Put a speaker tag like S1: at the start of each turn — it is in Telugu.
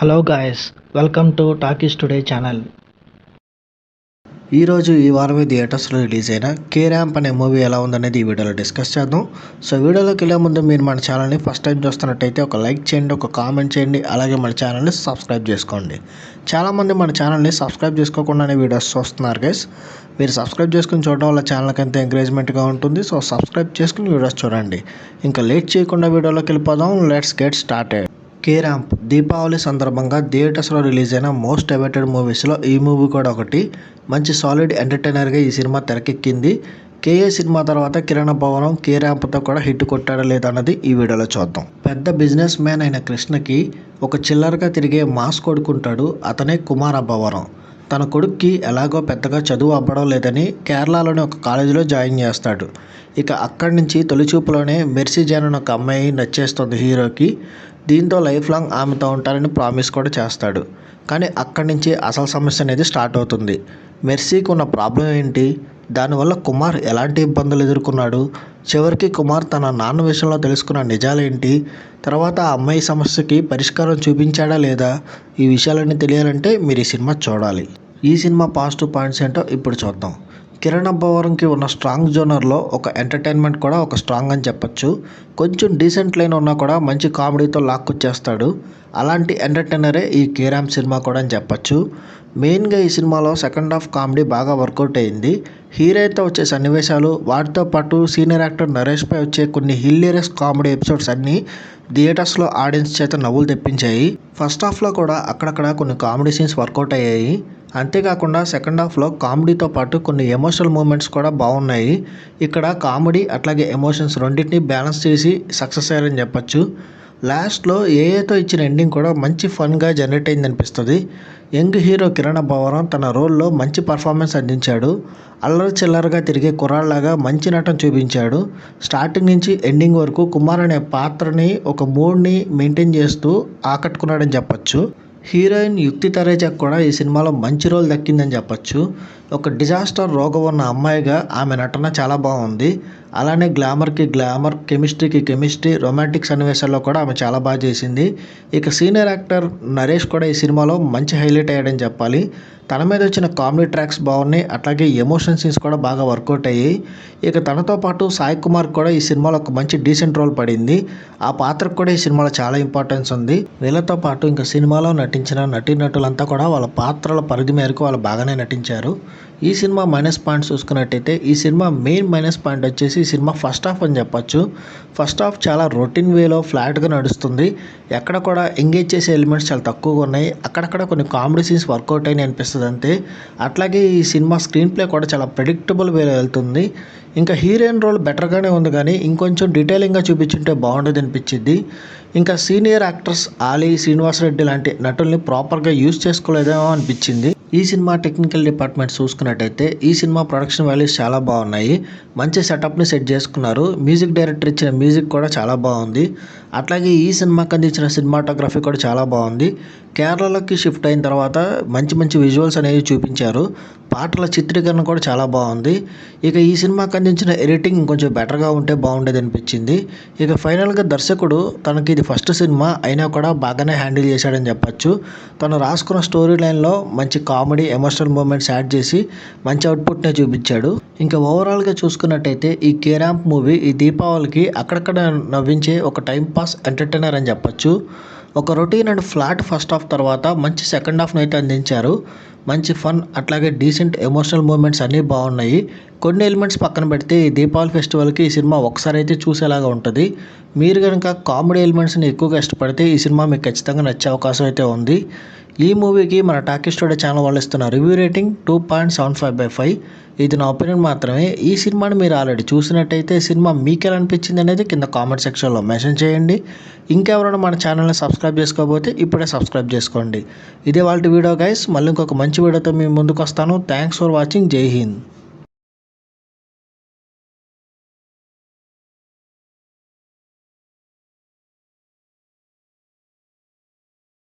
S1: Hello guys, welcome to talkies today channel.
S2: ఈరోజు ఈ వారమే థియేటర్స్లో రిలీజ్ అయిన కే ర్యాంప్ అనే మూవీ ఎలా ఉందనేది ఈ వీడియోలో డిస్కస్ చేద్దాం. సో వీడియోలోకి వెళ్ళే ముందు మీరు మన ఛానల్ని ఫస్ట్ టైం చూస్తున్నట్టయితే ఒక లైక్ చేయండి, ఒక కామెంట్ చేయండి, అలాగే మన ఛానల్ని సబ్స్క్రైబ్ చేసుకోండి. చాలామంది మన ఛానల్ని సబ్స్క్రైబ్ చేసుకోకుండానే వీడియోస్ చూస్తున్నారు గైస్. మీరు సబ్స్క్రైబ్ చేసుకుని చూడడం వల్ల ఛానల్కి ఎంత ఎంకరేజ్మెంట్గా ఉంటుంది. సో సబ్స్క్రైబ్ చేసుకుని వీడియోస్ చూడండి. ఇంకా లేట్ చేయకుండా వీడియోలోకి వెళ్ళిపోదాం. Let's get started. K ramp Deepavali సందర్భంగా థియేటర్స్లో రిలీజ్ అయిన మోస్ట్ అవైటెడ్ మూవీస్లో ఈ మూవీ కూడా ఒకటి. మంచి సాలిడ్ ఎంటర్టైనర్గా ఈ సినిమా తెరకెక్కింది. కేఏ సినిమా తర్వాత కిరణ్ అబ్బవరం కే ర్యాంప్తో కూడా హిట్ కొట్టాడా లేదన్నది ఈ వీడియోలో చూద్దాం. పెద్ద బిజినెస్ మ్యాన్ అయిన కృష్ణకి ఒక చిల్లరగా తిరిగే మాస్ కొడుకుంటాడు. అతనే కుమార్ అబ్బవరం. తన కొడుక్కి ఎలాగో పెద్దగా చదువు అవ్వడం లేదని కేరళలోని ఒక కాలేజీలో జాయిన్ చేస్తాడు. ఇక అక్కడి నుంచి తొలిచూపులోనే మెర్సీ జాన్ అనే ఒక అమ్మాయి నచ్చేస్తుంది హీరోకి. దీంతో లైఫ్ లాంగ్ ఆమెతో ఉంటారని ప్రామిస్ కూడా చేస్తాడు. కానీ అక్కడి నుంచి అసలు సమస్య అనేది స్టార్ట్ అవుతుంది. మెర్సీకి ఉన్న ప్రాబ్లం ఏంటి, దానివల్ల కుమార్ ఎలాంటి ఇబ్బందులు ఎదుర్కొన్నాడు, చివరికి కుమార్ తన నాన్న విషయంలో తెలుసుకున్న నిజాలేంటి, తర్వాత ఆ అమ్మాయి సమస్యకి పరిష్కారం చూపించాడా లేదా, ఈ విషయాలన్నీ తెలియాలంటే మీరు ఈ సినిమా చూడాలి. ఈ సినిమా పాజిటివ్ పాయింట్స్ ఏంటో ఇప్పుడు చూద్దాం. కిరణ్ అబ్బవరంకి ఉన్న స్ట్రాంగ్ జోనర్లో ఒక ఎంటర్టైన్మెంట్ కూడా ఒక స్ట్రాంగ్ అని చెప్పొచ్చు. కొంచెం డీసెంట్ లైన్ ఉన్నా కూడా మంచి కామెడీతో లాక్కొచ్చేస్తాడు. అలాంటి ఎంటర్టైనరే ఈ కే ర్యాంప్ సినిమా కూడా అని చెప్పొచ్చు. మెయిన్గా ఈ సినిమాలో సెకండ్ హాఫ్ కామెడీ బాగా వర్కౌట్ అయింది. హీరోయిన్తో వచ్చే సన్నివేశాలు, వాటితో పాటు సీనియర్ యాక్టర్ నరేష్పై వచ్చే కొన్ని హిల్లేరియస్ కామెడీ ఎపిసోడ్స్ అన్నీ థియేటర్స్లో ఆడియన్స్ చేత నవ్వులు తెప్పించాయి. ఫస్ట్ హాఫ్లో కూడా అక్కడక్కడ కొన్ని కామెడీ సీన్స్ వర్కౌట్ అయ్యాయి. అంతేకాకుండా సెకండ్ హాఫ్లో కామెడీతో పాటు కొన్ని ఎమోషనల్ మూమెంట్స్ కూడా బాగున్నాయి. ఇక్కడ కామెడీ అట్లాగే ఎమోషన్స్ రెండింటినీ బ్యాలెన్స్ చేసి సక్సెస్ అయ్యారని చెప్పచ్చు. లాస్ట్లో ఏఏతో ఇచ్చిన ఎండింగ్ కూడా మంచి ఫన్గా జనరేట్ అయింది అనిపిస్తుంది. యంగ్ హీరో కిరణ్ అబ్బవరం తన రోల్లో మంచి పర్ఫార్మెన్స్ అందించాడు. అల్లరి చిల్లరగా తిరిగే కుర్రాళ్ళలాగా మంచి నటన చూపించాడు. స్టార్టింగ్ నుంచి ఎండింగ్ వరకు కుమార్ అనే పాత్రని ఒక మూడ్ని మెయింటైన్ చేస్తూ ఆకట్టుకున్నాడని చెప్పచ్చు. హీరోయిన్ యుక్తి తరేజాకు కూడా ఈ సినిమాలో మంచి రోల్ దక్కిందని చెప్పచ్చు. ఒక డిజాస్టర్ రోగం ఉన్న అమ్మాయిగా ఆమె నటన చాలా బాగుంది. అలానే గ్లామర్కి గ్లామర్, కెమిస్ట్రీకి కెమిస్ట్రీ, రొమాంటిక్ సన్నివేశాల్లో కూడా ఆమె చాలా బాగా చేసింది. ఇక సీనియర్ యాక్టర్ నరేష్ కూడా ఈ సినిమాలో మంచి హైలైట్ అయ్యాడని చెప్పాలి. తన మీద వచ్చిన కామెడీ ట్రాక్స్ బాగున్నాయి, అట్లాగే ఎమోషన్ సీన్స్ కూడా బాగా వర్కౌట్ అయ్యాయి. ఇక తనతో పాటు సాయి కుమార్ కూడా ఈ సినిమాలో ఒక మంచి డీసెంట్ రోల్ పడింది. ఆ పాత్రకు కూడా ఈ సినిమాలో చాలా ఇంపార్టెన్స్ ఉంది. వీళ్ళతో పాటు ఇంకా సినిమాలో నటించిన నటీనటులంతా కూడా వాళ్ళ పాత్రల పరిధి మేరకు వాళ్ళు బాగానే నటించారు. ఈ సినిమా మైనస్ పాయింట్స్ చూసుకున్నట్టయితే ఈ సినిమా మెయిన్ మైనస్ పాయింట్ వచ్చేసి ఈ సినిమా ఫస్ట్ హాఫ్ అని చెప్పచ్చు. ఫస్ట్ హాఫ్ చాలా రొటీన్ వేలో ఫ్లాట్గా నడుస్తుంది. ఎక్కడ కూడా ఎంగేజ్ చేసే ఎలిమెంట్స్ చాలా తక్కువగా ఉన్నాయి. అక్కడక్కడ కొన్ని కామెడీ సీన్స్ వర్కౌట్ అయినాయి అనిపిస్తుంది అంతే. అట్లాగే ఈ సినిమా స్క్రీన్ ప్లే కూడా చాలా ప్రెడిక్టబుల్ వేలో వెళ్తుంది. ఇంకా హీరోయిన్ రోల్ బెటర్గానే ఉంది, కానీ ఇంకొంచెం డీటెయిలింగ్గా చూపించుంటే బాగుండేది అనిపించింది. ఇంకా సీనియర్ యాక్టర్స్ ఆలీ, శ్రీనివాసరెడ్డి లాంటి నటుల్ని ప్రాపర్గా యూజ్ చేసుకోలేదేమో అనిపించింది. ఈ సినిమా టెక్నికల్ డిపార్ట్మెంట్ చూసుకున్నట్టయితే ఈ సినిమా ప్రొడక్షన్ వాల్యూస్ చాలా బాగున్నాయి. మంచి సెటప్ని సెట్ చేసుకున్నారు. మ్యూజిక్ డైరెక్టర్ ఇచ్చిన మ్యూజిక్ కూడా చాలా బాగుంది. అట్లాగే ఈ సినిమాకి అందించిన సినిమాటోగ్రఫీ కూడా చాలా బాగుంది. కేరళలోకి షిఫ్ట్ అయిన తర్వాత మంచి మంచి విజువల్స్ అనేవి చూపించారు. పాటల చిత్రీకరణ కూడా చాలా బాగుంది. ఇక ఈ సినిమాకి అందించిన ఎడిటింగ్ ఇంకొంచెం బెటర్గా ఉంటే బాగుండేది అనిపించింది. ఇక ఫైనల్గా దర్శకుడు తనకి ఇది ఫస్ట్ సినిమా అయినా కూడా బాగానే హ్యాండిల్ చేశాడని చెప్పచ్చు. తను రాసుకున్న స్టోరీ లైన్లో మంచి కామెడీ, ఎమోషనల్ మూమెంట్స్ యాడ్ చేసి మంచి అవుట్పుట్నే చూపించాడు. ఇంకా ఓవరాల్గా చూసుకున్నట్టయితే ఈ కే ర్యాంప్ మూవీ ఈ దీపావళికి అక్కడక్కడ నవ్వించే ఒక టైం పాస్ ఎంటర్టైనర్ అని చెప్పచ్చు. ఒక routine and flat first half తర్వాత మంచి సెకండ్ హాఫ్ని అయితే అందించారు. మంచి ఫన్ అట్లాగే డీసెంట్ ఎమోషనల్ మూమెంట్స్ అన్నీ బాగున్నాయి. కొన్ని ఎలిమెంట్స్ పక్కన పెడితే ఈ దీపావళి ఫెస్టివల్కి ఈ సినిమా ఒకసారి అయితే చూసేలాగా ఉంటుంది. మీరు కనుక కామెడీ ఎలిమెంట్స్ని ఎక్కువగా ఇష్టపడితే ఈ సినిమా మీకు ఖచ్చితంగా నచ్చే అవకాశం అయితే ఉంది. ఈ మూవీకి మన టాకీస్ టుడే ఛానల్ వాళ్ళు ఇస్తున్న రివ్యూ రేటింగ్ 2.75/5. ఇది నా ఒపీనియన్ మాత్రమే. ఈ సినిమాని మీరు ఆల్రెడీ చూసినట్టయితే సినిమా మీకు ఎలా అనిపించింది అనేది కింద కామెంట్ సెక్షన్లో మెన్షన్ చేయండి. ఇంకెవరైనా మన ఛానల్ని సబ్స్క్రైబ్ చేసుకోకపోతే ఇప్పుడే సబ్స్క్రైబ్ చేసుకోండి. ఇదే వాళ్ళ వీడియో గైస్. మళ్ళీ ఇంకొక మంచి వీడియోతో మీ ముందుకు వస్తాను. Thanks for watching. జై హింద్.